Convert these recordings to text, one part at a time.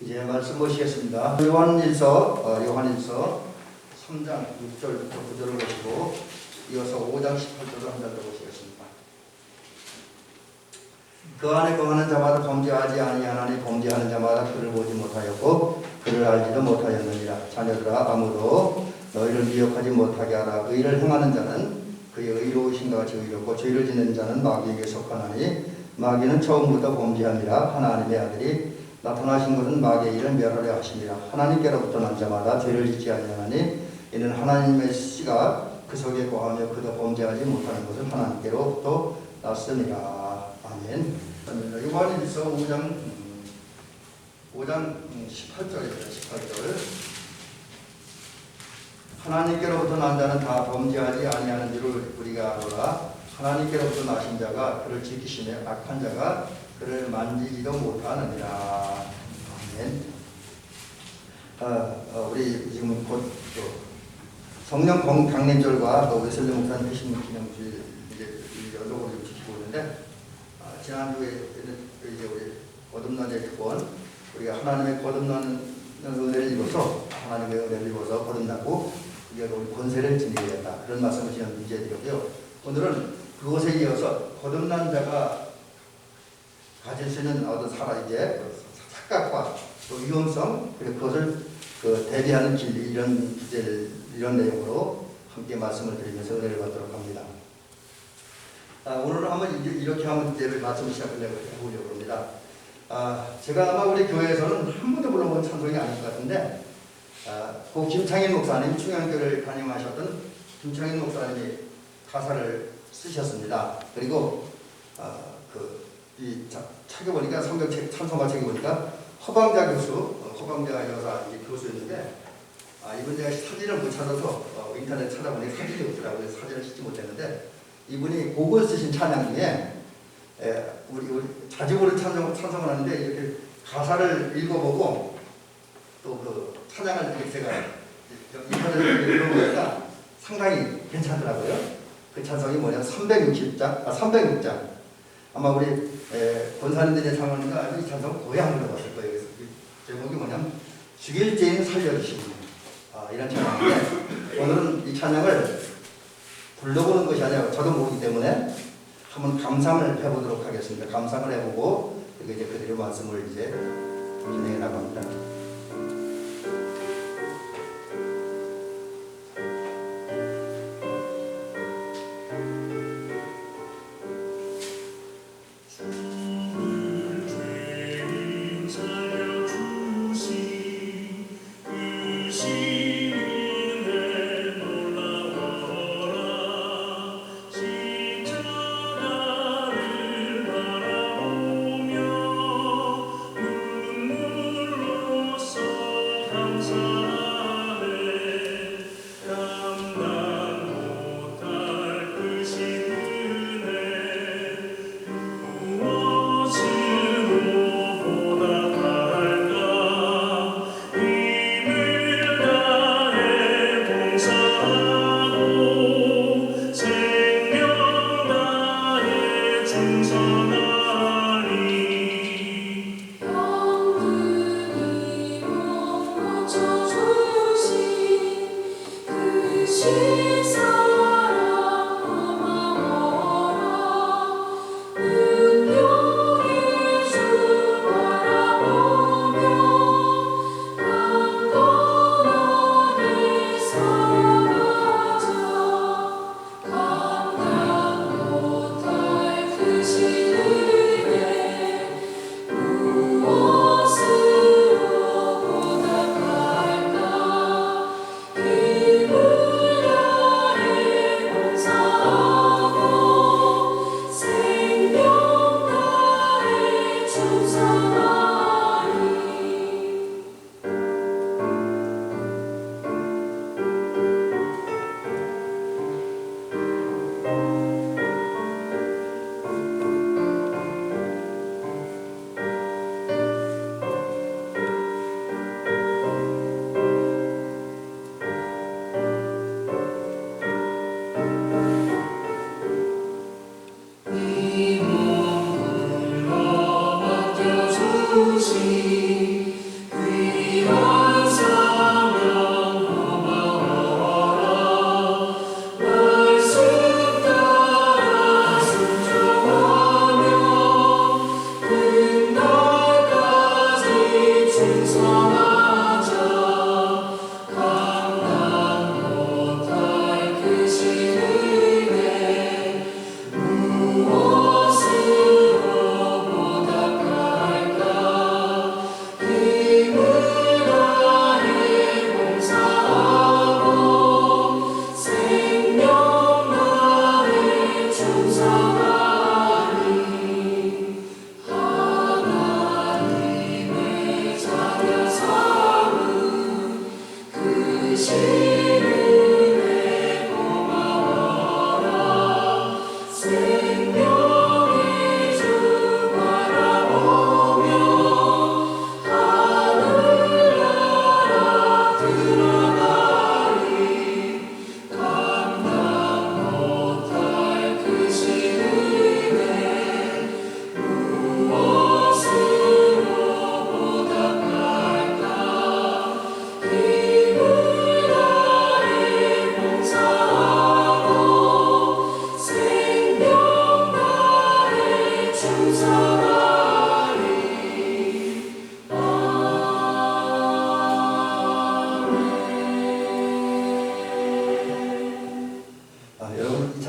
이제 말씀 보시겠습니다. 요한일서 3장 6절부터 9절을 보시고 이어서 5장 18절을 한 절 더 보시겠습니다. 그 안에 거하는 자마다 범죄하지 아니하나니 범죄하는 자마다 그를 보지 못하였고 그를 알지도 못하였느니라. 자녀들아 아무도 너희를 미혹하지 못하게 하라. 의를 행하는 자는 그의 의로우신 것 같이 의롭고 죄를 짓는 자는 마귀에게 속하나니 마귀는 처음부터 범죄함이라. 하나님의 아들이 나타나신 것은 마귀의 일을 멸하려 하심이라. 하나님께로부터 난 자마다 죄를 짓지 아니하나니 이는 하나님의 씨가 그 속에 거하며 그도 범죄하지 못하는 것을 하나님께로부터 났음이라. 아멘. 요한일서 5장 18절입니다. 18절. 하나님께로부터 난 자는 다 범죄하지 아니하는 줄을 우리가 알아라. 하나님께로부터 나신 자가 그를 지키시며 악한 자가 그를 만지지도 못하느니라. 아멘. 우리 지금 곧 성령 강림절과 또 웨슬리 목사님 회심 기념주일 이제 연속으로 지키고 있는데, 지난주에 이제 우리 거듭난 예권, 우리가 하나님의 거듭나는 은혜를 입어서 하나님의 은혜를 입어서 거듭나고 이제 우리 권세를 지니게 된다. 그런 말씀을 지난 주에 드렸고요. 오늘은 그것에 이어서 거듭난 자가 가질 수 있는 어떤 이제 착각과 또 위험성, 그리고 그것을 대비하는 진리, 이런 주제를 이런 내용으로 함께 말씀을 드리면서 은혜를 받도록 합니다. 오늘은 한번 이렇게 한번 주제를 말씀을 시작하려고 합니다. 제가 아마 우리 교회에서는 한 번도 불러본 찬송이 아닐 것 같은데, 고 김창인 목사님, 충영교를 담임하셨던 김창인 목사님이 가사를 쓰셨습니다. 그리고 책에 보니까 성경책 찬송가 책에 보니까 허방자 여사 교수였는데, 이분 제가 사진을 못 찾아서 인터넷 찾아보니 사진이 없더라고요. 사진을 찍지 못했는데, 이분이 곡을 쓰신 찬양 중에 우리 자주 우리 찬송을 하는데 이렇게 가사를 읽어보고 또 그 찬양을 제가 인터넷에 읽어보니까 상당히 괜찮더라고요. 그 찬송이 뭐냐, 306장. 아마 우리 권사님들의 상황이니까 이 찬송 거의 안 불러봤을 거예요. 그래서 제목이 뭐냐면 죽일 죄인 살려주시니, 이런 찬양인데, 오늘은 이 찬양을 불러보는 것이 아니라 저도 모르기 때문에 한번 감상을 해보도록 하겠습니다. 감상을 해보고 그리고 이제 그들의 말씀을 이제 진행해 나갑니다.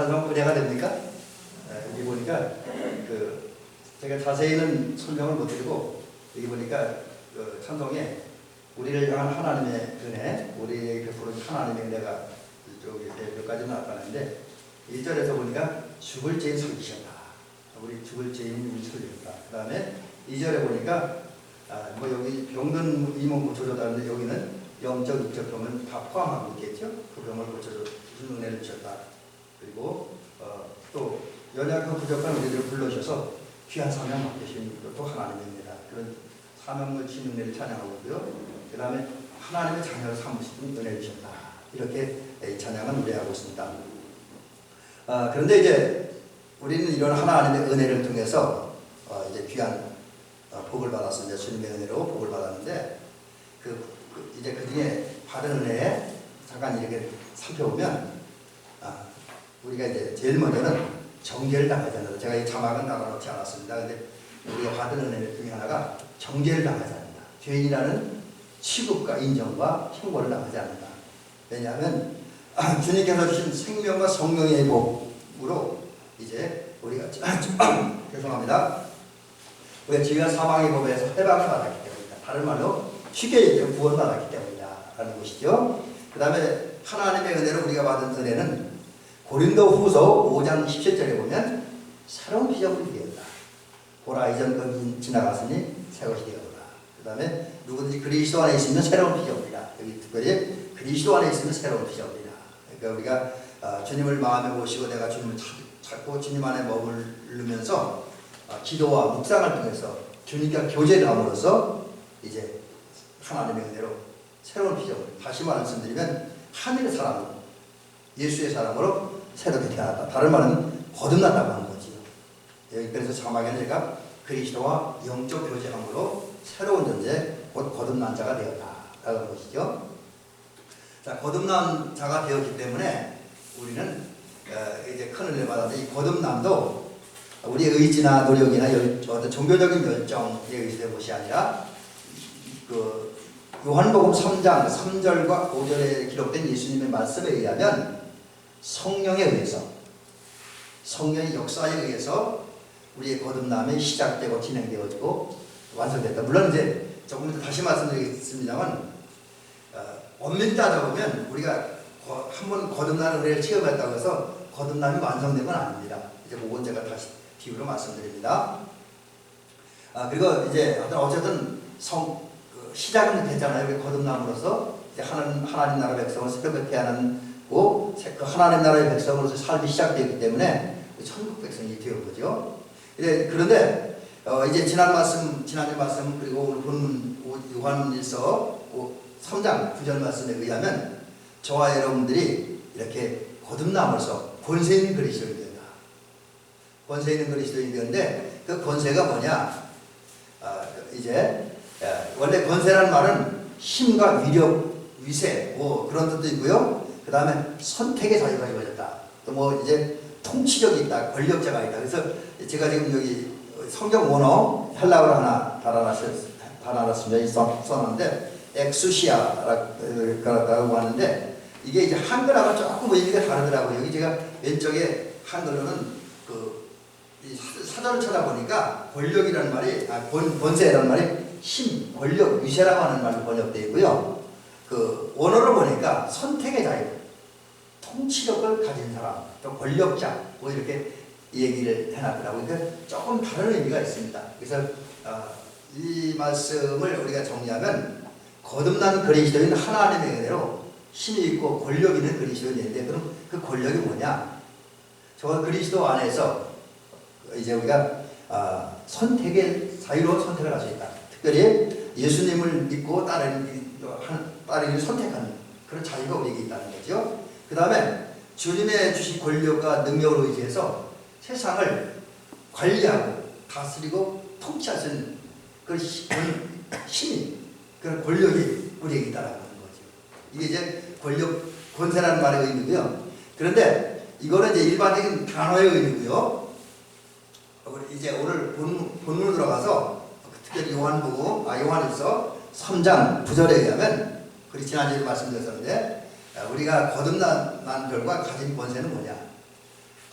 찬송 은혜가 됩니까? 여기 보니까 제가 자세히는 설명을 못 드리고 여기 보니까 찬송에 우리를 향한 하나님의 은혜, 우리에게 베푸는 하나님의 은혜가 이쪽에 몇 가지 나타나는데 1절에서 보니까 죽을 죄인 살리셨다. 우리 죽을 죄인 우리 살리셨다. 그 다음에 2절에 보니까 여기 병든 이몸 고쳐줬다는데 여기는 영적, 육적 병은 다 포함하고 있겠죠. 그 병을 고쳐줘 무슨 은혜를 주셨다. 그리고 또 연약한 부족한 우리들을 불러주셔서 귀한 사명 맡기신 것도 하나님입니다. 그런 사명을 주신 은혜를 찬양하고 있고요. 그 다음에 하나님의 자녀를 삼으신 은혜를 주셨다. 이렇게 이 찬양은 노래하고 있습니다. 그런데 이제 우리는 이런 하나님의 은혜를 통해서 이제 귀한 복을 받았습니다. 주님의 은혜로 복을 받았는데 이제 그 중에 받은 은혜에 잠깐 이렇게 살펴보면 우리가 이제 제일 먼저는 정죄를 당하지 않는다. 제가 이 자막은 나눠놓지 않았습니다. 근데 우리가 받은 은혜 중에 하나가 정죄를 당하지 않는다. 죄인이라는 취급과 인정과 형벌을 당하지 않는다. 왜냐하면 주님께서 주신 생명과 성령의 복으로 이제 우리가 죄송합니다. 우리가 죄와 사망의 법에서 해방을 받았기 때문이다. 다른 말로 쉽게 얘기하면 구원받았기 때문이다 라는 것이죠. 그 다음에 하나님의 은혜로 우리가 받은 은혜는 고린도후서 5장 17절에 보면 새로운 피조물이 되었다. 보라 이전 것이 지나갔으니 새 것이 되었다. 그 다음에 누구든지 그리스도 안에 있으면 새로운 피조물이다. 여기 특별히 그리스도 안에 있으면 새로운 피조물이다. 그러니까 우리가 주님을 마음에 모시고 내가 주님을 찾고 주님 안에 머무르면서 기도와 묵상을 통해서 주님과 교제를 함으로써 이제 하나님의 은혜로 새로운 피조물, 다시 말씀드리면 하늘의 사람, 예수의 사람으로 새롭게 태어났다. 다른 말은 거듭났다고 하는 거지요. 그래서 자막에는 제가 그리스도와 영적 교제함으로 새로운 존재, 곧 거듭난 자가 되었다라는 것이죠. 자, 거듭난 자가 되었기 때문에 우리는 이제 큰 은혜를 받았는데 이 거듭남도 우리의 의지나 노력이나 어떤 종교적인 열정에 의지된 것이 아니라 요한복음 3장 3절과 5절에 기록된 예수님의 말씀에 의하면 성령에 의해서, 성령의 역사에 의해서 우리의 거듭남이 시작되고 진행되어지고 완성됐다. 물론 이제 조금 더 다시 말씀드리겠습니다만 엄밀히 따져보면 우리가 한번 거듭나는 은혜를 체험했다고 해서 거듭남이 완성된 건 아닙니다. 이제 그건 제가 다시 비유로 말씀드립니다. 그리고 이제 어쨌든 시작은 됐잖아요. 거듭남으로서 이제 하나님 나라 백성을 새롭게 태어나고 그 하나님 나라의 백성으로서 삶이 시작되었기 때문에 천국 백성이 되는 거죠. 그런데 이제 지난주 말씀 그리고 오늘 본문 요한일서 3장 9절 말씀에 의하면 저와 여러분들이 이렇게 거듭남으로써 권세 있는 그리스도인이 된다. 권세 있는 그리스도인이 되는데 그 권세가 뭐냐? 이제 원래 권세라는 말은 힘과 위력, 위세 그런 뜻도 있고요. 그 다음에 선택의 자유가 이루어졌다. 또 이제 통치력이 있다, 권력자가 있다. 그래서 제가 지금 여기 성경 원어 헬라어로 하나 달아놨습니다. 써놨는데 엑수시아라고 하는데 이게 이제 한글하고 조금 의미가 다르더라고요. 여기 제가 왼쪽에 한글로는 이 사전을 찾아보니까 권력이라는 말이 권세라는 말이 힘, 권력, 위세라고 하는 말로 번역되어 있고요. 원어를 보니까 선택의 자유, 통치력을 가진 사람, 또 권력자 이렇게 얘기를 해놨더라고요. 그러니까 조금 다른 의미가 있습니다. 그래서 이 말씀을 우리가 정리하면 거듭난 그리스도인 하나님의 은혜로 힘이 있고 권력 있는 그리스도인인데 그럼 그 권력이 뭐냐? 저 그리스도 안에서 이제 우리가 선택의 자유로운 선택을 할 수 있다. 특별히 예수님을 믿고 따르기를 선택하는 그런 자유가 우리에게 있다는 거죠. 그 다음에 주님의 주신 권력과 능력으로 의지해서 세상을 관리하고 다스리고 통치할 수 있는 그런 힘이, 그런 권력이 우리에게 있다는 거죠. 이게 이제 권세라는 말의 의미고요. 그런데 이거는 이제 일반적인 단어의 의미고요. 이제 오늘 본문으로 들어가서 특별히 요한일서 3장 9절에 의하면 우리 지난주에 말씀드렸었는데 우리가 거듭난 결과 가진 권세는 뭐냐?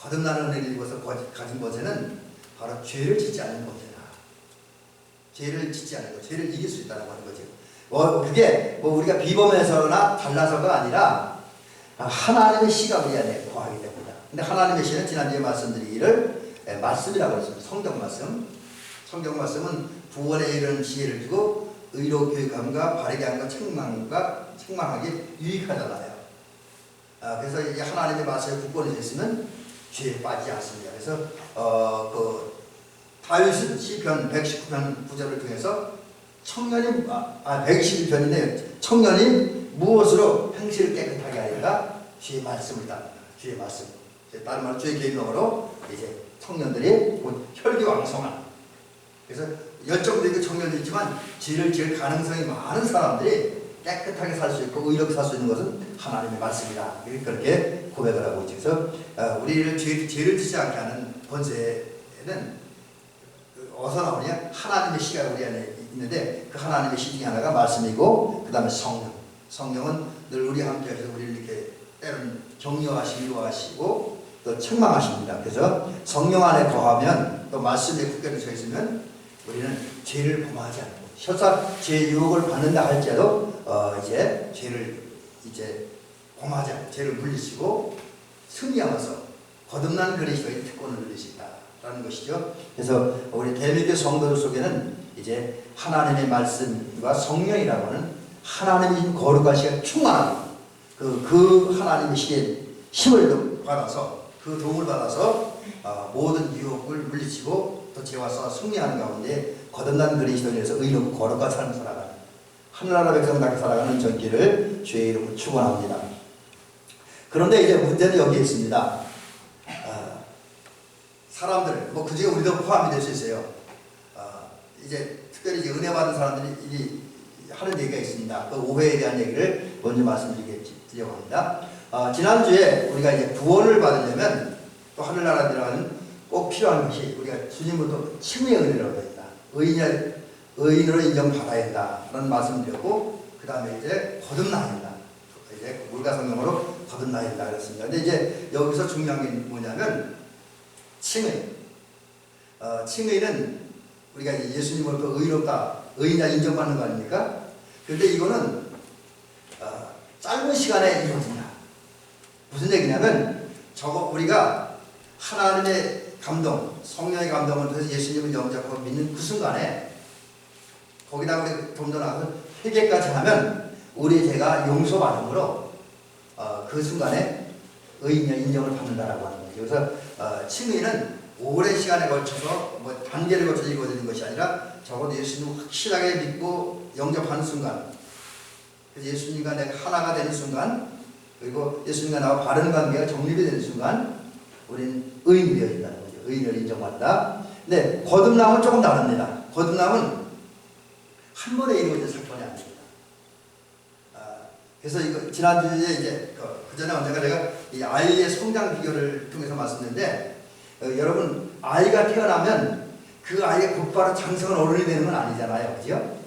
거듭나는 은혜를 입어서 가진 것에는 바로 죄를 짓지 않는 것이다. 죄를 짓지 않는 것, 죄를 이길 수 있다는 거죠. 그게 뭐 우리가 비범해서나 달라서가 아니라 하나님의 씨가 우리 안에 거하게 됩니다. 근데 하나님의 씨는 지난주에 말씀드리기를 말씀이라고 했습니다. 성경 말씀. 성경 말씀은 구원에 이르는 지혜를 주고 의로 교육함과 바르게 함과 책망하기 유익하잖아요. 그래서 이 하나님의 말씀에 굳건해져 있으면 죄에 빠지지 않습니다. 그래서 그 다윗은 시편 119편 9절을 통해서 청년이 121편인데 청년이 무엇으로 행실을 깨끗하게 하리까? 주의 말씀을 따릅니다. 주의 말씀. 다른 말로 주의 계명으로 이제 청년들이 곧 혈기왕성한. 그래서 열정도 있고 청년도 있지만 죄를 지을 가능성이 많은 사람들이 깨끗하게 살 수 있고 의롭게 살 수 있는 것은 하나님의 말씀이다. 그렇게 고백을 하고 있죠. 그래서 우리를 죄를 짓지 않게 하는 권세는 어디서 나오냐? 하나님의 씨가 우리 안에 있는데 그 하나님의 씨 중에 하나가 말씀이고 그 다음에 성령. 성령은 늘 우리 함께 하셔서 우리를 이렇게 때로는 격려하시고 위로하시고 또 책망하십니다. 그래서 성령 안에 거하면 또 말씀에 굳게 서 있으면 우리는 죄를 범하지 않고 설사 죄의 유혹을 받는다 할지라도 이제 죄를 이제 범하지 않고 죄를 물리치고 승리하면서 거듭난 그리스도의 특권을 누릴 수 있다라는 것이죠. 그래서 우리 대미교 성도들 속에는 이제 하나님의 말씀과 성령이라고 하는 하나님의 거룩하시고 충만한 그 하나님의 힘을 받아서 그 도움을 받아서 모든 유혹을 물리치고 또 죄와 싸워 승리하는 가운데 거듭난 그리스도인에서 의롭고 거룩한 삶을 살아가는 하늘나라 백성답게 살아가는 전기를 주의 이름으로 축원합니다. 그런데 이제 문제는 여기에 있습니다. 사람들 뭐 그중에 우리도 포함이 될 수 있어요. 이제 특별히 이제 은혜 받은 사람들이 하는 얘기가 있습니다. 그 오해에 대한 얘기를 먼저 말씀드리려고 합니다. 지난주에 우리가 이제 구원을 받으려면 또 하늘나라 들어가는 꼭 필요한 것이 우리가 주님부터 칭의의 은혜를 얻어야 된다. 의인으로 인정받아야 된다라는 말씀을 드렸고 그 다음에 이제 거듭나야 된다. 이제 물과 성령으로 거듭나야 된다 그랬습니다. 근데 이제 여기서 중요한 게 뭐냐면 칭의. 칭의는 우리가 이제 예수님으로부터 의롭다, 의인이라 인정받는 거 아닙니까? 그런데 이거는 짧은 시간에 이루어진다. 무슨 얘기냐면 우리가 하나님의 감동, 성령의 감동을 통해서 예수님을 영접하고 믿는 그 순간에 거기다 우리 좀 더 나가서 회개까지 하면 우리 죄가 용서받음으로 그 순간에 의인이라 인정을 받는다라고 하는 거죠. 그래서 칭의는 오랜 시간에 걸쳐서 뭐 단계를 거쳐서 이루어지는 것이 아니라 적어도 예수님을 확실하게 믿고 영접하는 순간, 그래서 예수님과 내가 하나가 되는 순간, 그리고 예수님과 나와 바른 관계가 정립이 되는 순간 우리는 의인이 되어진다는 거죠. 의인을 인정받는다. 근데 거듭남은 조금 다릅니다. 거듭남은 한 번에 이루어진 사건이 아닙니다. 그래서 이거 지난주에 이제 그 전에 언젠가 제가 이 아이의 성장 비교를 통해서 말씀드렸는데 여러분 아이가 태어나면 그 아이가 곧바로 장성한 어른이 되는 건 아니잖아요. 그죠?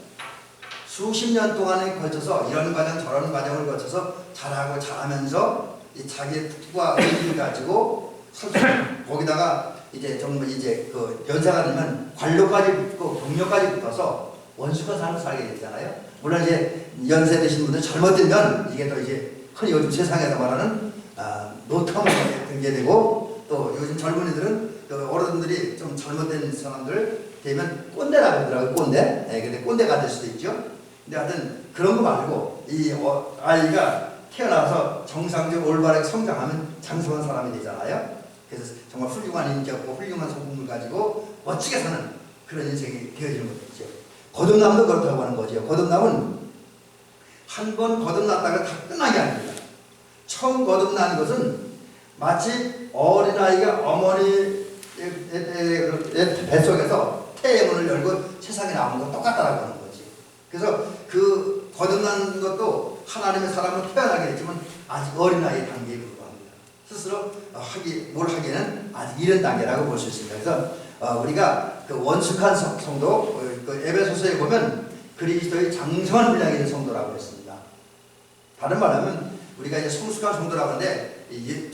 수십 년 동안에 걸쳐서 이런 과정 저런 과정을 거쳐서 자라면서 자기의 특과 의지를 가지고 거기다가 이제 정말 이제 그 연세가 되면 관료까지 붙고 경력까지 붙어서 원수가 삶을 살게 되잖아요. 물론 이제 연세 드신 분들 잘못되면 이게 또 이제 흔히 요즘 세상에서 말하는 노tam으로 등재되고 또 요즘 젊은이들은 어른들이 좀 잘못된 사람들 되면 꼰대라고 하더라고요. 꼰대. 네, 근데 꼰대가 될 수도 있죠. 근데 하여튼 그런 거 말고 이 아이가 태어나서 정상적으로 올바르게 성장하면 장성한 사람이 되잖아요. 그래서 정말 훌륭한 인격과 훌륭한 성품을 가지고 멋지게 사는 그런 인생이 되어지는 거죠. 거듭남도 그렇다고 하는 거죠. 거듭남은 한 번 거듭났다가 다 끝난 게 아닙니다. 처음 거듭난 것은 마치 어린아이가 어머니 뱃속에서 태의 문을 열고 세상에 나온 것 똑같다라고 하는 거지. 그래서 그 거듭난 것도 하나님의 사람으로 태어나게 됐지만 아직 어린아이의 단계에 불과합니다. 스스로 뭘 하기에는 아직 이른 단계라고 볼 수 있습니다. 그래서 우리가 그 원숙한 성도, 그 에베소서에 보면 그리스도의 장성한 분량이 있는 성도라고 했습니다. 다른 말하면 우리가 이제 성숙한 성도라고 하는데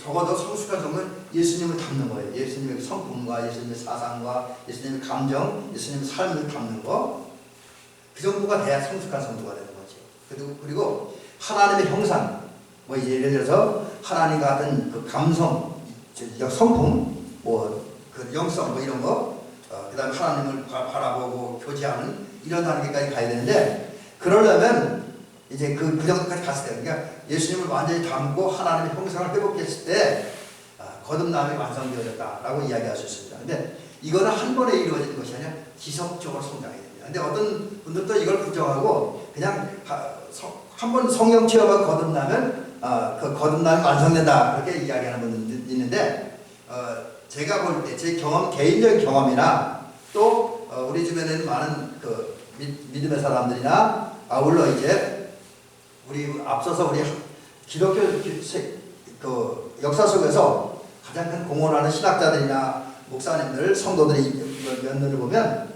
적어도 성숙한 성은 예수님을 닮는 거예요. 예수님의 성품과 예수님의 사상과 예수님의 감정, 예수님의 삶을 닮는 거. 그 정도가 돼야 성숙한 성도가 되는 거죠. 그리고 하나님의 형상, 뭐 예를 들어서 하나님과 같은 그 감성, 성품, 뭐 그 영성, 뭐 이런 거, 그다음에 하나님을 바라보고 교제하는 이런 단계까지 가야 되는데, 그러려면 이제 그 정도까지 갔을 때, 그러니까 예수님을 완전히 닮고 하나님의 형상을 회복했을 때 거듭남이 완성되어졌다라고 이야기할 수 있습니다. 근데 이거는 한 번에 이루어지는 것이 아니라 지속적으로 성장해야 됩니다. 근데 어떤 분들도 이걸 부정하고 그냥 한 번 성령 체험하고 거듭나면 그 거듭남이 완성된다 그렇게 이야기하는 분들이 있는데, 제가 볼 때 제 경험, 개인적인 경험이나 또 우리 주변에는 많은 그 믿음의 사람들이나 아울러 이제 우리 앞서서 우리 기독교 그 역사 속에서 가장 큰 공헌하는 신학자들이나 목사님들, 성도들이 몇 년을 보면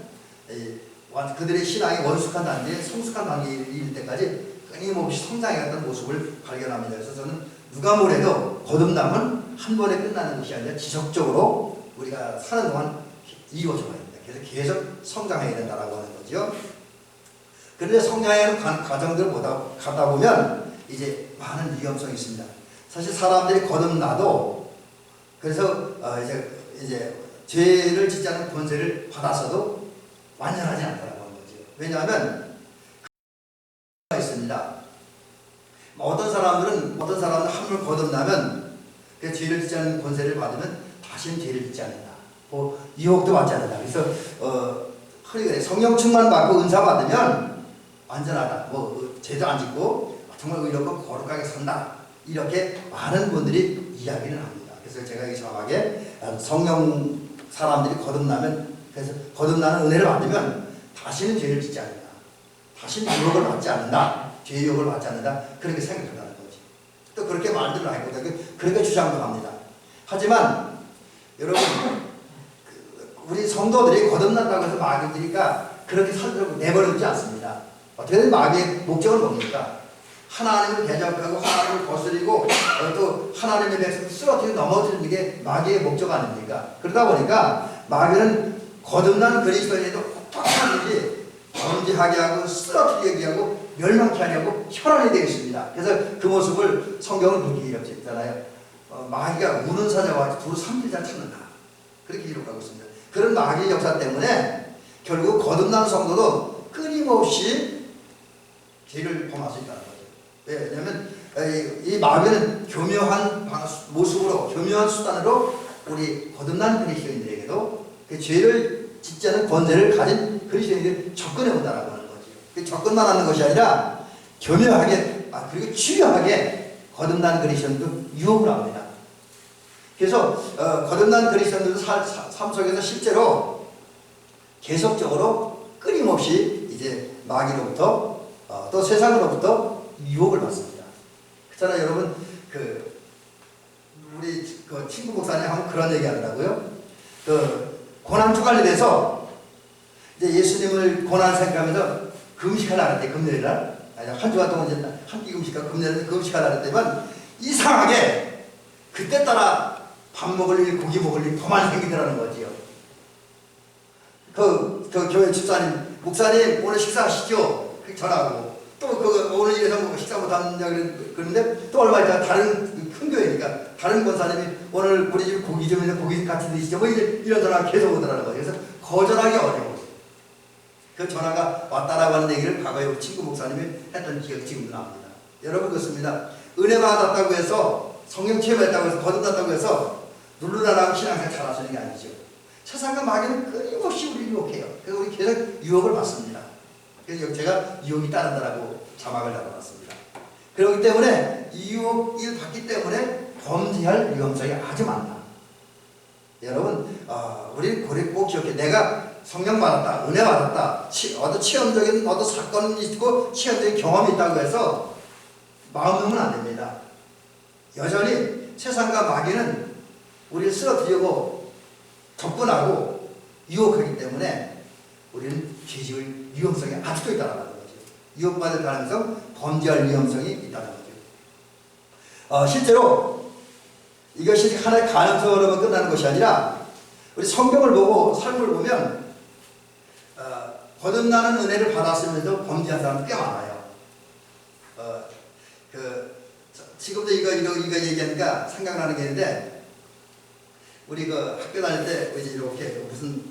그들의 신앙이 원숙한 단계에 성숙한 단계에 이를 때까지 끊임없이 성장해갔던 모습을 발견합니다. 그래서 저는 누가 뭐래도 거듭남은 한 번에 끝나는 것이 아니라 지속적으로 우리가 사는 동안 이루어져야 됩니다. 그래서 계속 성장해야 된다라고 하는 거죠. 그런데 성장하는 과정들을 가다 보면 이제 많은 위험성이 있습니다. 사실 사람들이 거듭나도 그래서 이제 죄를 짓지 않은 권세를 받았어도 완전하지 않다라고 하는 거죠. 왜냐하면 있습니다. 어떤 사람들은 한번 거듭나면 그 죄를 짓지 않는 권세를 받으면 다시는 죄를 짓지 않는다. 뭐 유혹도 받지 않는다. 그래서 성령 충만 받고 은사 받으면 완전하다. 뭐 죄도 안 짓고 정말 의롭고 거룩하게 산다. 이렇게 많은 분들이 이야기를 합니다. 그래서 제가 이 정확하게 성령 사람들이 거듭나면, 그래서 거듭나는 은혜를 받으면 다시는 죄를 짓지 않는다. 다시는 유혹을 받지 않는다. 죄의 유혹을 받지 않는다. 그렇게 생각한다는 거지. 또 그렇게 말들을 하고 그렇게 주장도 합니다. 하지만 여러분, 우리 성도들이 거듭났다고 해서 마귀들이니까 그렇게 살도록 내버려두지 않습니다. 어떻게든 마귀의 목적은 뭡니까? 하나님을 대적하고 하나님을 거스리고 또 하나님의 백성을 쓰러뜨리고 넘어뜨리는 게 마귀의 목적 아닙니까? 그러다 보니까 마귀는 거듭난 그리스도인에도 혹독한 일이 범죄하게 하고 쓰러뜨리게 하고 멸망케 하려고 혈안이 되어 있습니다. 그래서 그 모습을 성경은 그렇게 이렇게 있잖아요. 마귀가 우는 사자와 두루 삼킬자 찾는다. 그렇게 기록하고 있습니다. 그런 마귀의 역사 때문에 결국 거듭난 성도도 끊임없이 죄를 범할 수 있다는 거죠. 왜냐하면 이 마귀는 교묘한 모습으로, 교묘한 수단으로 우리 거듭난 그리스도인들에게도 그 죄를 짓지 않은 권세를 가진 그리스도인들이 접근해 온다라고 하는 거죠. 그 접근만 하는 것이 아니라 교묘하게 그리고 주요하게 거듭난 그리스도인도 유혹을 합니다. 그래서 거듭난 그리스도인들도 삶 속에서 실제로 계속적으로 끊임없이 이제 마귀로부터 또 세상으로부터 유혹을 받습니다. 그렇잖아요, 여러분. 우리 그 친구 목사님 하면 그런 얘기 하더라고요. 고난 주간일에서 이제 예수님을 고난 생각하면서 금식하려고 할 때, 금요일 날, 한 주간 동안 이제 한 끼 금식하고 금요일에 금식하려고 할 때만 이상하게 그때 따라 밥 먹을 일, 고기 먹을 일 더 많이 생기더라는 거지요. 그 교회 집사님, 목사님 오늘 식사하시죠? 전화하고 또 오늘 일에서 뭐 식사 못한다고 그러는데 또 얼마 있다가 다른 큰 교회니까 다른 권사님이 오늘 우리 집 고기 좀 있는데 고기 같이 드시죠? 뭐 이런 전화가 계속 오더라는 거예요. 그래서 거절하기 어려워. 그 전화가 왔다라고 하는 얘기를 과거에 친구 목사님이 했던 기억이 지금도 납니다. 여러분 그렇습니다. 은혜 받았다고 해서 성령 체험했다고 해서 거듭났다고 해서 누르나라고 신앙생활 잘할 수 있는 게 아니죠. 세상과 마귀는 끊임없이 우리를 유혹해요. 그래서 우리 계속 유혹을 받습니다. 그래서 제가 유혹이 따른다라고 자막을 달아놨습니다. 그렇기 때문에 이 유혹을 받기 때문에 범죄할 위험성이 아주 많다. 여러분, 우리 꼭 기억해. 내가 성령 받았다, 은혜 받았다, 어떤 체험적인 어떤 사건이 있고 체험적인 경험이 있다고 해서 마음 놓으면 안 됩니다. 여전히 세상과 마귀는 우리를 쓰러뜨리고 접근하고 유혹하기 때문에 우리는 죄질 위험성이 아직도 있다는 거죠. 유혹받을 가능성, 범죄할 위험성이 있다는 거죠. 실제로 이것이 하나의 가능성으로만 끝나는 것이 아니라 우리 성경을 보고 삶을 보면 거듭나는 은혜를 받았으면서 범죄한 사람 꽤 많아요. 지금도 이거 얘기하니까 생각나는 게 있는데, 우리 그 학교 다닐 때 이제 이렇게 무슨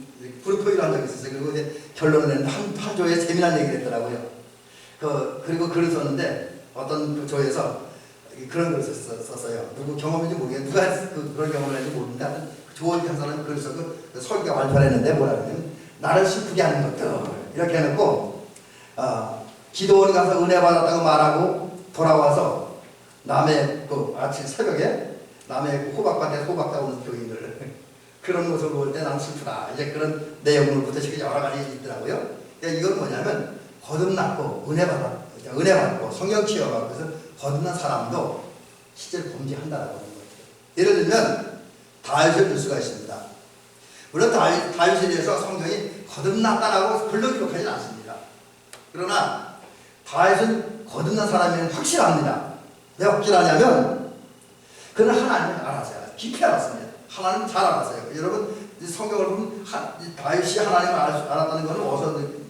그룹 토의를 한 적이 있었어요. 그리고 이제 결론을 냈는데 한 조에 재미난 얘기를 했더라고요. 그리고 글을 썼는데 어떤 그 조에서 그런 글을 썼어요. 누구 경험인지 모르겠는데, 누가 그런 경험을 했는지 모르는데, 하여튼 조원 교사는 글을 써서 설교가 발표를 했는데 뭐라 그러냐면, 나를 슬프게 하는 것들 이렇게 해놓고 기도원 가서 은혜 받았다고 말하고 돌아와서 남의 그 아침 새벽에 남의 그 호박밭에 호박 따오는 교인들 그런 모습을 볼 때 나는 슬프다, 이제 그런 내용으로부터 지금 여러 가지 있더라고요. 이건 뭐냐면 거듭났고 은혜 받고 성령 체험하고 그래서 거듭난 사람도 실제로 범죄한다라고 하는 거죠. 예를 들면 다윗을 들 수가 있습니다. 물론 다윗에 대해서 성경이 거듭났다라고 별로 기록하지 않습니다. 그러나 다윗은 거듭난 사람이면 확실합니다. 왜 확실하냐면 그는 하나님을 알았어요. 깊이 알았습니다. 하나님 잘 알았어요. 여러분 성경을 보면 다윗이 하나님을 알았다는 것은 어디서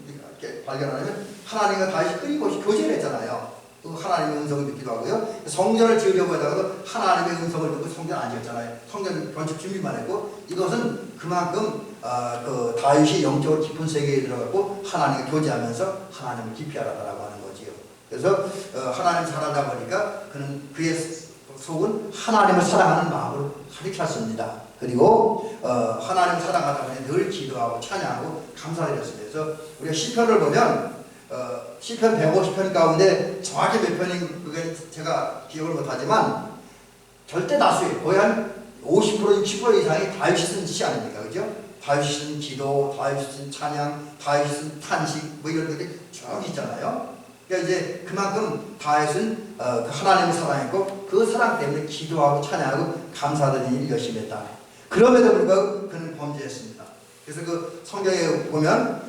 발견하냐면, 하나님과 다윗이 끊임없이 교제를 했잖아요. 하나님의 음성을 듣기도 하고요. 성전을 지으려고 하다가도 하나님의 음성을 듣고 성전 안 지었잖아요. 성전 건축 준비만 했고, 이것은 그만큼 그 다윗이 영적으로 깊은 세계에 들어갔고 하나님과 교제하면서 하나님을 깊이 알았다라고 하는 거지요. 그래서 하나님 잘 알다 보니까 그의 속은 하나님을 사랑하는 마음으로 가득 찼습니다. 그리고 하나님을 사랑하다 보니 늘 기도하고 찬양하고 감사를 했습니다. 그래서 우리가 시편을 보면 시편 150편 가운데 정확히 몇 편인 그게 제가 기억을 못하지만 절대 다수예요. 거의 한 50% 60% 이상이 다윗이 쓴 시 아닙니까? 그죠? 다윗이 쓴 기도, 다윗이 쓴 찬양, 다윗이 쓴 탄식 뭐 이런 것들이 쭉 있잖아요. 그러니까 이제 그만큼 다윗은 하나님을 사랑했고 그 사랑 때문에 기도하고 찬양하고 감사하는 일을 열심히 했다. 그럼에도 불구하고 그는 범죄했습니다. 그래서 그 성경에 보면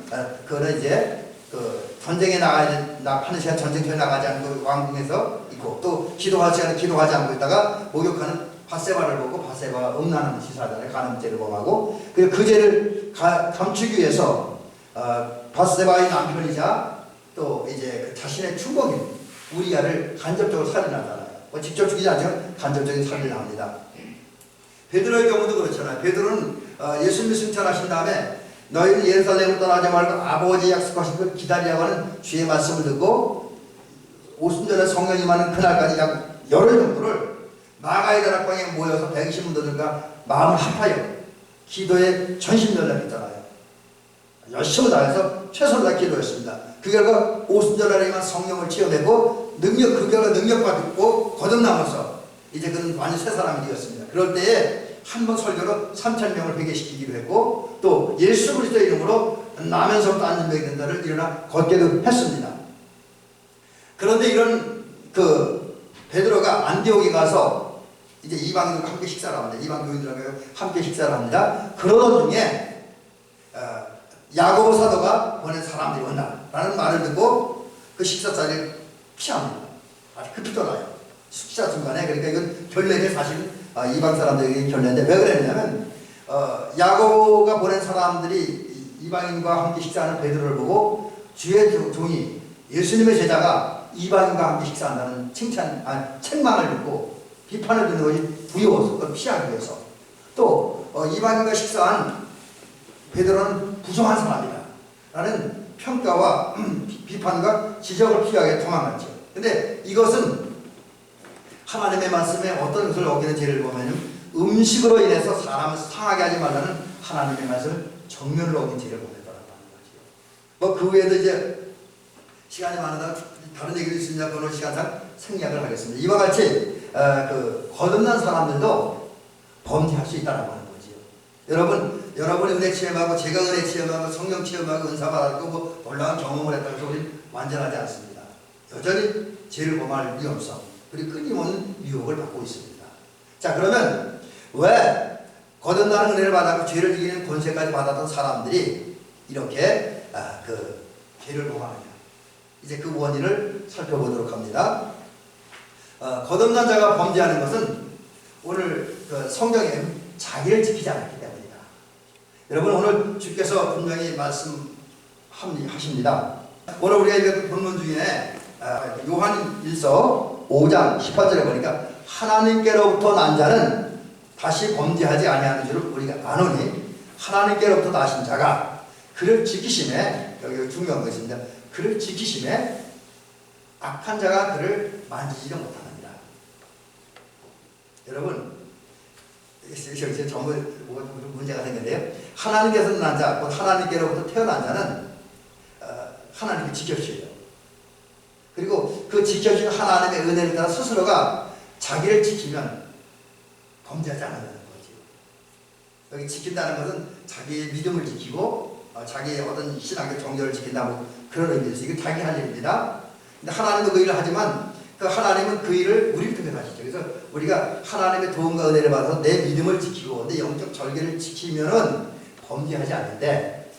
그는 이제 그 전쟁에 하는 시간 전쟁터에 나가지 않고 왕궁에서 있고, 또 기도하지 않고 있다가 목욕하는 밧세바를 보고 밧세바가 음란한 시사잖아요. 간음죄를 범하고, 그 죄를 감추기 위해서 밧세바의 남편이자 또 이제 그 자신의 추복인 우리아를 간접적으로 살인하잖아요. 뭐 직접 죽이지 않지만 간접적인 살인을 합니다. 베드로의 경우도 그렇잖아요. 베드로는 예수님이 승천하신 다음에 너희는 예루살렘을 떠나지 말고 아버지 약속하신 걸 기다리라고 하는 주의 말씀을 듣고 오순절에 성령이 임하는 그날까지 약 열흘 정도를 마가의 다락방에 모여서 120분들과 마음을 합하여 기도에 전심전력했잖아요. 열심히 다해서 최선을 다해 기도했습니다. 그 결과 오순절날에만 성령을 체험했고 그 결과 능력 받고 거듭나면서 이제 그는 완전 새 사람이 되었습니다. 그럴 때에 한 번 설교로 3,000명을 회개시키기로 했고, 또 예수 그리스도의 이름으로 나면서부터 안전병이 된다를 일어나 걷게도 했습니다. 그런데 이런 그 베드로가 안디옥에 가서 이제 이방인들과 함께 식사를 합니다. 이방 교인들하고 함께 식사를 합니다. 그러던 중에 야고보 사도가 보낸 사람들이 온다라는 말을 듣고 그 식사 자리를 피합니다. 아주 급히 떠나요. 식사 중간에. 그러니까 이건 결례에 사실은 이방 사람들에게 결례인데, 왜 그랬냐면 야고보가 보낸 사람들이 이방인과 함께 식사하는 베드로를 보고 주의 종이 예수님의 제자가 이방인과 함께 식사한다는 책망을 듣고 비판을 듣는 것이 두려워서 그걸 피하기 위해서, 또 이방인과 식사한 베드로는 부정한 사람이다 라는 평가와 비판과 지적을 피하게 도망갔죠. 근데 이것은 하나님의 말씀에 어떤 것을 어기는 죄를 보면 음식으로 인해서 사람을 상하게 하지 말라는 하나님의 말씀을 정면으로 어긴 죄를 보냈다라고 하는 거죠. 뭐 그 외에도 이제 시간이 많으다 다른 얘기를 있으냐 그런 시간상 생략을 하겠습니다. 이와 같이 그 거듭난 사람들도 범죄할 수 있다라고 하는 거죠. 여러분이 은혜 체험하고 제가 은혜 체험하고 성령 체험하고 은사 받았고 뭐 놀라운 경험을 했다고 해서 우리는 완전하지 않습니다. 여전히 죄를 범할 위험성, 그리고 끊임없는 유혹을 받고 있습니다. 자, 그러면 왜 거듭나는 은혜를 받았고 죄를 이기는 권세까지 받았던 사람들이 이렇게 그 죄를 범하느냐? 이제 그 원인을 살펴보도록 합니다. 거듭난 자가 범죄하는 것은 오늘 그 성경에 자기를 지키지 않았기 때문이다. 여러분 오늘 주께서 분명히 말씀하십니다. 오늘 우리가 읽은 본문 중에 요한 1서 5장 18절에 보니까 하나님께로부터 난 자는 다시 범죄하지 아니하는 줄을 우리가 아노니 하나님께로부터 나신 자가 그를 지키심에, 여기 중요한 것입니다. 그를 지키심에 악한 자가 그를 만지지도 못합니다. 여러분 이제 전부 문제가 생겼는데요. 하나님께서 난 자, 곧 하나님께로부터 태어난 자는 하나님이 지켜주셔요. 그리고 그 지켜주신 하나님의 은혜를 따라 스스로가 자기를 지키면 범죄하지 않는다는 거죠. 여기 지킨다는 것은 자기의 믿음을 지키고 자기의 어떤 신앙의 정절을 지킨다 뭐 그런 의미에서 이게 자기 할 일입니다. 근데 하나님도 그 일을 하지만 그 하나님은 그 일을 우리를 통해서 하시죠. 그래서 우리가 하나님의 도움과 은혜를 받아서 내 믿음을 지키고 내 영적 절개를 지키면은 범죄하지 않는데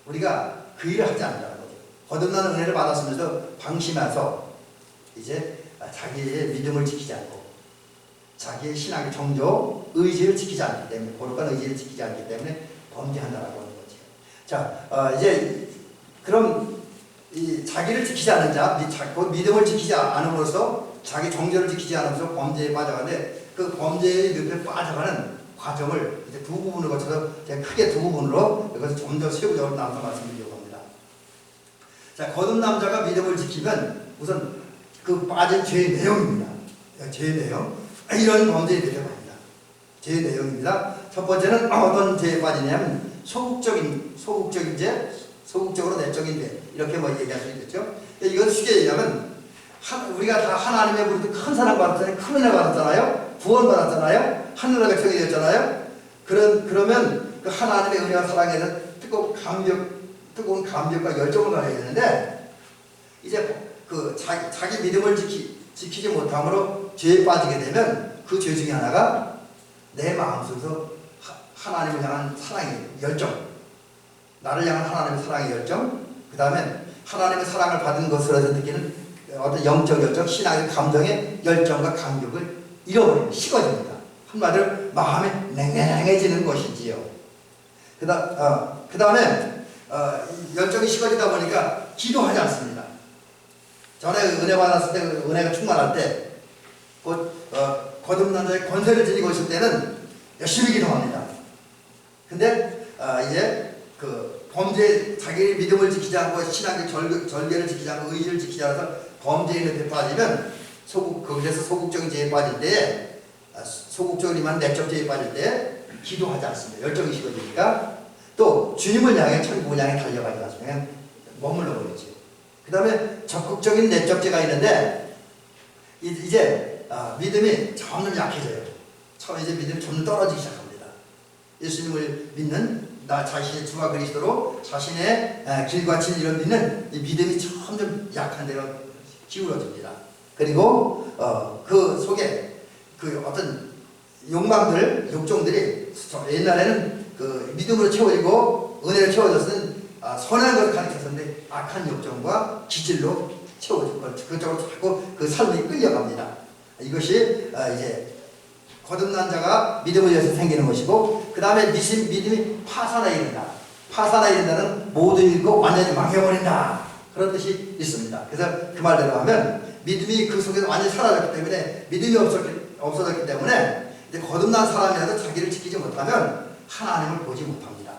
우리가 그 일을 하지 않는다는 거죠. 거듭나는 은혜를 받았으면서 방심해서 이제 자기의 믿음을 지키지 않고 자기의 신앙의 정조, 의지를 지키지 않기 때문에 거룩한 의지를 지키지 않기 때문에 범죄한다라고 하는 거죠. 자, 이제 그럼 이 자기를 지키지 않는 자, 믿음을 지키지 않음으로써 자기 정죄를 지키지 않으면서 범죄에 빠져가는데 그 범죄의 늪에 빠져가는 과정을 이제 두 부분을 거쳐서 제가 크게 두 부분으로 이것을 좀 더 세부적으로 나눠서 말씀드리려고 합니다. 자, 거듭 남자가 믿음을 지키면 우선 그 빠진 죄의 내용입니다. 죄의 내용. 이런 범죄에 들어갑니다. 죄의 내용입니다. 첫 번째는 어떤 죄에 빠지냐면 소극적인 죄, 소극적으로 내적인 죄 이렇게 뭐 얘기할 수 있겠죠. 이건 쉽게 얘기하면 우리가 다 하나님의 부르듯 큰 사랑 받았잖아요. 큰 은혜 받았잖아요. 구원 받았잖아요. 하늘의 백성이 되었잖아요. 그러면 그 하나님의 은혜와 사랑에 대한 뜨거운 감격과 열정을 가져야 되는데 이제 그 자기 믿음을 지키지 못함으로 죄에 빠지게 되면 그 죄 중에 하나가 내 마음속에서 하나님을 향한 사랑의 열정, 나를 향한 하나님의 사랑의 열정, 그 다음에 하나님의 사랑을 받은 것으로서 느끼는 어떤 영적 열정, 신앙의 감정의 열정과 감격을 잃어버립니다. 식어집니다. 한마디로 마음이 냉랭해지는 것이지요. 그 다음에 열정이 식어지다 보니까 기도하지 않습니다. 전에 은혜 받았을 때 은혜가 충만할 때 거듭난 자의 권세를 지니고 있을 때는 열심히 기도합니다. 근데 이제 그 범죄 자기의 믿음을 지키지 않고 신앙의 절개를 지키지 않고 의지를 지키지 않아서 범죄의 늪에 빠지면 거기서 소극적인 죄에 빠질 때 소극적이지만 내적 죄에 빠질 때 기도하지 않습니다. 열정이 식어지니까 또 주님을 향해 천국을 향해 달려가지 않습니다. 그냥 머물러 버리죠. 그 다음에 적극적인 내적 죄가 있는데 이제 믿음이 점점 약해져요. 처음에 이제 믿음이 점점 떨어지기 시작합니다. 예수님을 믿는 나 자신의 주와 그리스도로 자신의 길과 진리를 믿는 이 믿음이 점점 약한 대로 기울어집니다. 그리고 그 속에 그 어떤 욕망들, 욕정들이 옛날에는 그 믿음으로 채워지고 은혜로 채워졌으면 선한 것을 가르쳤었는데 악한 욕정과 기질로 채워지고 그쪽으로 자꾸 그 삶이 끌려갑니다. 이것이 이제 거듭난 자가 믿음을 위해서 생기는 것이고 그 다음에 믿음이 파산에 이른다. 파산에 이른다는 모든 일고 완전히 망해버린다. 그런 뜻이 있습니다. 그래서 그 말대로 하면 믿음이 그 속에서 완전히 사라졌기 때문에 믿음이 없어졌기 때문에 이제 거듭난 사람이라도 자기를 지키지 못하면 하나님을 보지 못합니다.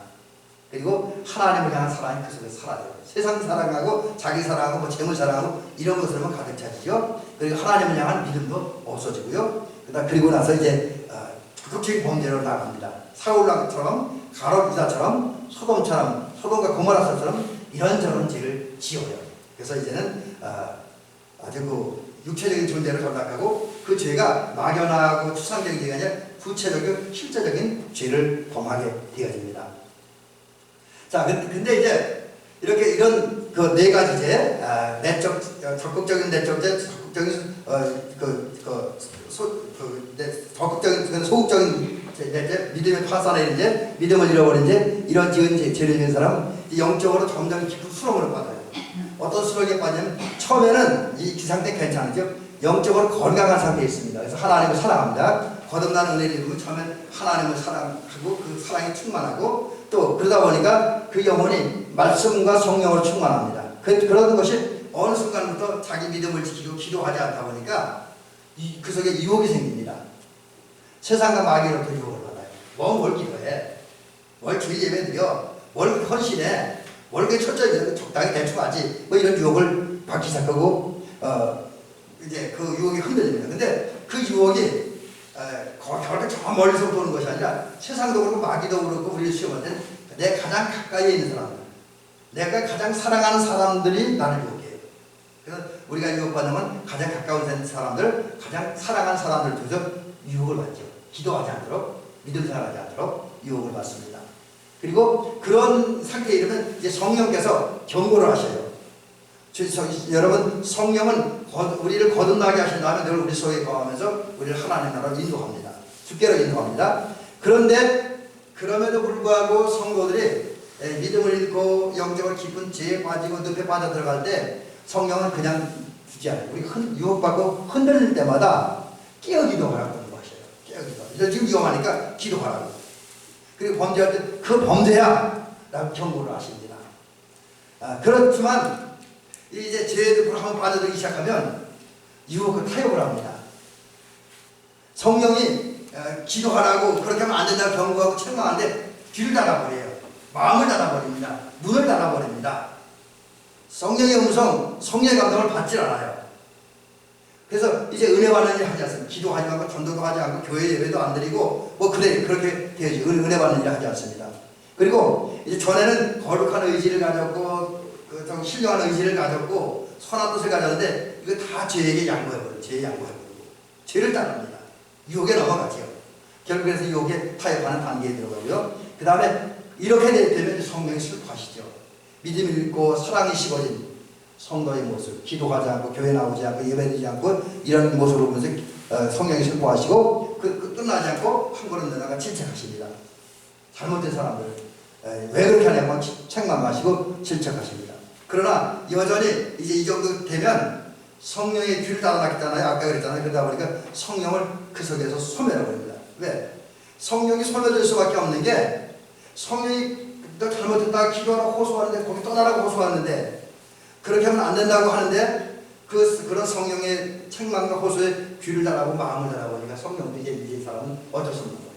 그리고 하나님을 향한 사랑이 그 속에서 사라져요. 세상 사랑하고 자기 사랑하고 뭐 재물 사랑하고 이런 것으로만 가득 차지죠. 그리고 하나님을 향한 믿음도 없어지고요. 그리고 나서 이제 적극적인 범죄로 나갑니다. 사울왕처럼 가롯 유다처럼 소돔과 고모라처럼 이런저런 죄를 지어요. 그래서 이제는 아주 그 육체적인 존재를 전락하고 그 죄가 막연하고 추상적인 죄가 아니라 구체적이고 실제적인 죄를 범하게 되어집니다. 자, 근데 이제 이런 그 네 가지 죄, 적극적인 내적 죄, 적극적인 적극적인 소극적인 죄, 믿음의 파산에 이른 죄, 믿음을 잃어버린 죄, 이런 죄를 지은 사람은 영적으로 점점 깊은 수렁으로 빠져요. 어떤 수렁에 빠지냐면 처음에는 이 상태 괜찮죠. 영적으로 건강한 상태에 있습니다. 그래서 하나님을 사랑합니다. 거듭나는 은혜를 입으면 처음엔 하나님을 사랑하고 그 사랑이 충만하고 또 그러다 보니까 그 영혼이 말씀과 성령으로 충만합니다. 그런 것이 어느 순간부터 자기 믿음을 지키고 기도하지 않다 보니까 그 속에 유혹이 생깁니다. 세상과 마귀로부터 유혹을 받아요. 뭘 기도해? 뭘 주일 예배 드려? 뭘 헌신해? 뭘 그 철저히 적당히 대충 하지? 뭐 이런 유혹을 받기 시작하고 이제 그 유혹이 흔들립니다. 근데 그 유혹이 결코 저 멀리서 보는 것이 아니라 세상도 그렇고 마귀도 그렇고 우리 시험할 때는 내 가장 가까이에 있는 사람들, 내가 가장 사랑하는 사람들이 나를 유혹해요. 그래서 우리가 유혹받으면 가장 가까운 사람들, 가장 사랑하는 사람들 중에서 유혹을 받죠. 기도하지 않도록, 믿음 생활하지 않도록 유혹을 받습니다. 그리고 그런 상태에 이르면 이제 성령께서 경고를 하셔요. 여러분, 성령은 우리를 거듭나게 하신 다음에 늘 우리 속에 거하면서 우리를 하나님 나라로 인도합니다. 주께로 인도합니다. 그런데 그럼에도 불구하고 성도들이 믿음을 잃고 영적으로 깊은 죄에 빠지고 늪에 빠져 들어갈 때 성령은 그냥 두지 않아요. 우리 유혹받고 흔들릴 때마다 깨어 기도하라고 하셔요. 깨어 기도. 지금 위험하니까 기도하라고. 그리고 범죄할 때 그 범죄야 라고 경고를 하십니다. 그렇지만 이제 죄에 한번 빠져들기 시작하면 유혹을 타협을 합니다. 성령이 기도하라고 그렇게 하면 안 된다고 경고하고 책망하는데 귀를 닫아버려요. 마음을 닫아버립니다. 눈을 닫아버립니다. 성령의 음성, 성령의 감동을 받질 않아요. 그래서 이제 은혜 받는 일 하지 않습니다. 기도하지 않고 전도도 하지 않고 교회 예배도 안 드리고 뭐 그렇게 되어지 은혜 받는 일 하지 않습니다. 그리고 이제 전에는 거룩한 의지를 가졌고 좀 신령한 의지를 가졌고 선한 뜻을 가졌는데 이거 다 죄에게 양보해버려요. 죄에 양보해버리고 죄를 따릅니다. 유혹에 넘어가죠. 결국 그래서 유혹에 타협하는 단계에 들어가고요. 그 다음에 이렇게 되면 성령이 슬퍼하시죠. 믿음이 잃고 사랑이 식어진 성도의 모습, 기도하지 않고 교회 나오지 않고 예배드리지 않고 이런 모습을 보면서 성령이 슬퍼하시고 끝나지 않고 한 걸음 내다가 질책하십니다. 잘못된 사람들 왜 그렇게 하냐고 책망하시고 질책하십니다. 그러나 여전히 이제 이 정도 되면 성령의 귀를 닫아놨잖아요. 아까 그랬잖아요. 그러다 보니까 성령을 그 속에서 소멸해버립니다. 왜? 성령이 소멸될 수밖에 없는 게 성령이 너 잘못했다 기도하라고 호소하는데 거기 떠나라고 호소하는데 그렇게 하면 안 된다고 하는데 그런 성령의 책망과 호소에 귀를 닫아고 마음을 닫아보니까 성령도 이제 이 사람은 어쩔 수 없는 거예요.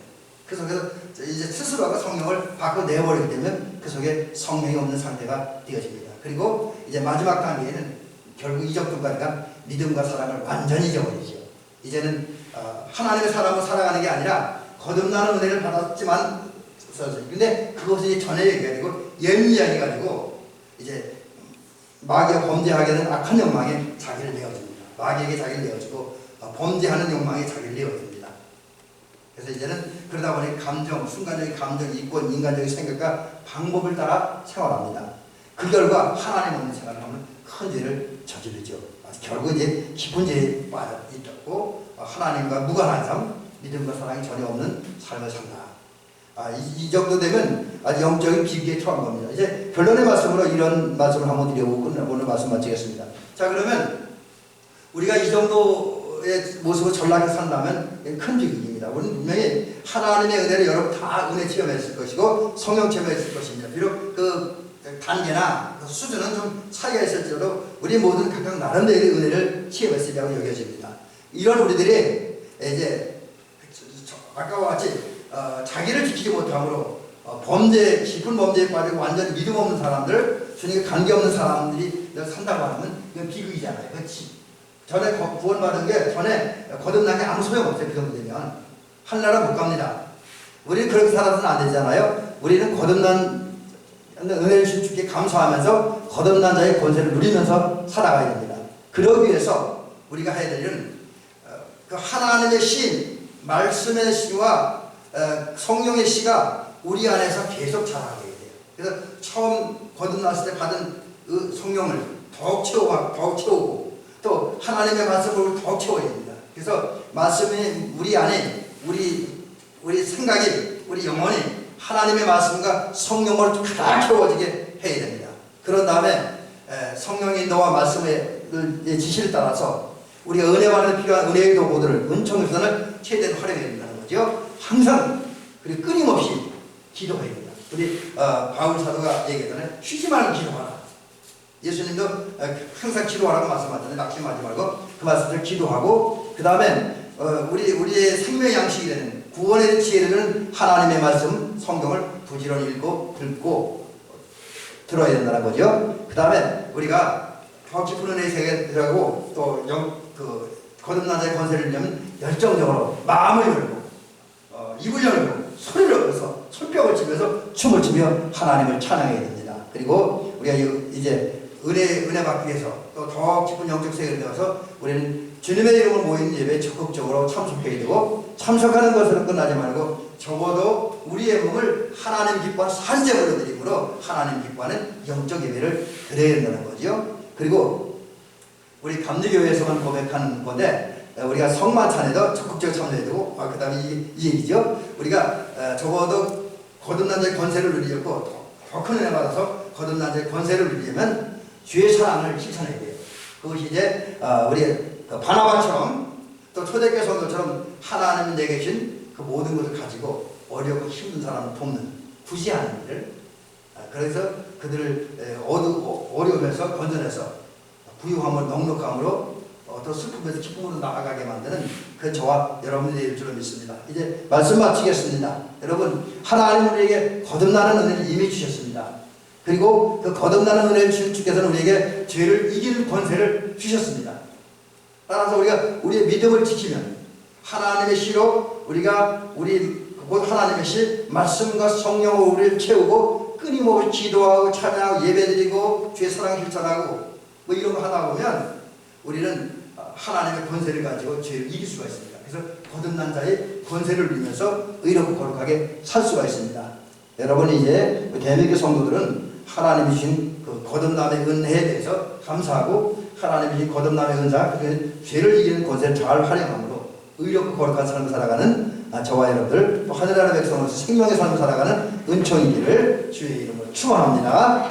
그 속에서 이제 스스로가 성령을 밖으로 내버리게 되면 그 속에 성령이 없는 상태가 되어집니다. 그리고 이제 마지막 단계에는 결국 이 정도까지가 믿음과 사랑을 완전히 잊어버리죠. 이제는 하나님의 사람을 사랑하는 게 아니라 거듭나는 은혜를 받았지만 근데 그것이 전에 얘기하고 옛이야기 가지고 이제 마귀가 범죄하게 되는 악한 욕망에 자기를 내어줍니다. 마귀에게 자기를 내어주고 범죄하는 욕망에 자기를 내어줍니다. 그래서 이제는 그러다 보니 감정, 순간적인 감정, 이권, 인간적인 생각과 방법을 따라 생활합니다. 그 결과 하나님 없는 생활을 하면 큰 죄를 저지르죠. 결국 이제 깊은 죄에 빠져 있고 하나님과 무관한 삶, 믿음과 사랑이 전혀 없는 삶을 산다. 이 정도 되면 아주 영적인 비기에 처한 겁니다. 이제 결론의 말씀으로 이런 말씀을 한번 드려보고 오늘 말씀 마치겠습니다. 자, 그러면 우리가 이 정도의 모습을 전락해 산다면 큰 비극입니다. 우리는 분명히 하나님의 은혜를 여러분 다 은혜 체험했을 것이고 성령 체험했을 것입니다. 비록 그 단계나 그 수준은 좀 차이가 있을지라도 우리 모두는 각각 나름대로의 은혜를 체험했으리라고 여겨집니다. 이런 우리들이 이제 아까와 같이 자기를 지키지 못함으로 깊은 범죄에 빠지고 완전히 믿음 없는 사람들, 주님께 관계없는 사람들이 산다고 하면 이건 비극이잖아요. 그렇지? 전에 구원받은 게 전에 거듭난 게 아무 소용없어요. 그 정도 되면 하늘나라 못 갑니다. 우리는 그렇게 살아서는 안 되잖아요. 우리는 거듭난 은혜를 주신 주께 감사하면서 거듭난 자의 권세를 누리면서 살아가야 됩니다. 그러기 위해서 우리가 해야 될 일은 그 하나님의 신, 말씀의 씨와 성령의 씨가 우리 안에서 계속 자라게 돼요. 그래서 처음 거듭났을 때 받은 그 성령을 더욱 채우고 또 하나님의 말씀을 더욱 채워야 됩니다. 그래서 말씀이 우리 안에 우리 생각이 우리 영혼이 하나님의 말씀과 성령을 가득 채워지게 해야 됩니다. 그런 다음에 성령의 인도와 말씀의 지시를 따라서 우리가 은혜와는 필요한 은혜의 도구들을 은총의 선을 최대한 활용해야 된다는 거죠. 항상 그리고 끊임없이 기도해야 됩니다. 우리 바울 사도가 얘기했잖아요. 쉬지 말고 기도하라. 예수님도 항상 기도하라고 말씀하셨는데 낙심하지 말고 그 말씀을 기도하고 그 다음에 우리의 생명의 양식이 되는 구원의 지혜를 하나님의 말씀 성경을 부지런히 읽고 듣고 들어야 된다는 거죠. 그 다음에 우리가 더 깊은 은혜의 세계에 들어가고 또 거듭난 자의 권세를 누리면 열정적으로 마음을 열고 입을 열고 소리를 얻어서 손뼉을 치면서 춤을 추며 하나님을 찬양해야 됩니다. 그리고 우리가 이제 은혜 받기 위해서 또 더 깊은 영적 세계를 들어가서 우리는 주님의 이름으로 모인 예배에 적극적으로 참석해야 되고 참석하는 것으로 끝나지 말고 적어도 우리의 몸을 하나님 기뻐하는 산제물로 드림으로 하나님 기뻐하는 영적 예배를 드려야 된다는 거죠. 그리고 우리 감리교회에서만 고백하는 건데 우리가 성만찬에도 적극적으로 참여해야 되고 그 다음에 이 얘기죠. 우리가 적어도 거듭난 자의 권세를 누리려고 더 큰 은혜 받아서 거듭난 자의 권세를 누리려면 주의 사랑을 실천해야 돼요. 그것이 이제 우리 바나바처럼 또 초대교회 성도처럼 하나님 내게 계신 그 모든 것을 가지고 어렵고 힘든 사람을 돕는 구제하는 일을 그래서 그들을 어려움에서 건져내서 부유함을 넉넉함으로 또 슬픔에서 기쁨으로 나아가게 만드는 그 저와 여러분들이 될 줄로 믿습니다. 이제 말씀 마치겠습니다. 여러분 하나님 우리에게 거듭나는 은혜를 이미 주셨습니다. 그리고 그 거듭나는 은혜를 주신 주께서는 우리에게 죄를 이기는 권세를 주셨습니다. 따라서 우리가 우리의 믿음을 지키면 하나님의 시로 우리가 곧 하나님의 시 말씀과 성령으로 우리를 채우고 끊임없이 기도하고 찬양하고 예배드리고 주의 사랑을 실천하고 뭐 이런 거 하다 보면 우리는 하나님의 권세를 가지고 죄를 이길 수가 있습니다. 그래서 거듭난 자의 권세를 누리면서 의롭고 거룩하게 살 수가 있습니다. 여러분 이제 대한민국 성도들은 하나님이 주신 그 거듭남의 은혜에 대해서 감사하고 하나님이 주신 거듭남의 은사, 그 죄를 이기는 권세를 잘 활용함으로 의롭고 거룩한 삶을 살아가는 저와 여러분들 또 하늘나라 백성으로서 생명의 삶을 살아가는 은총이기를 주의 이름으로 축원합니다.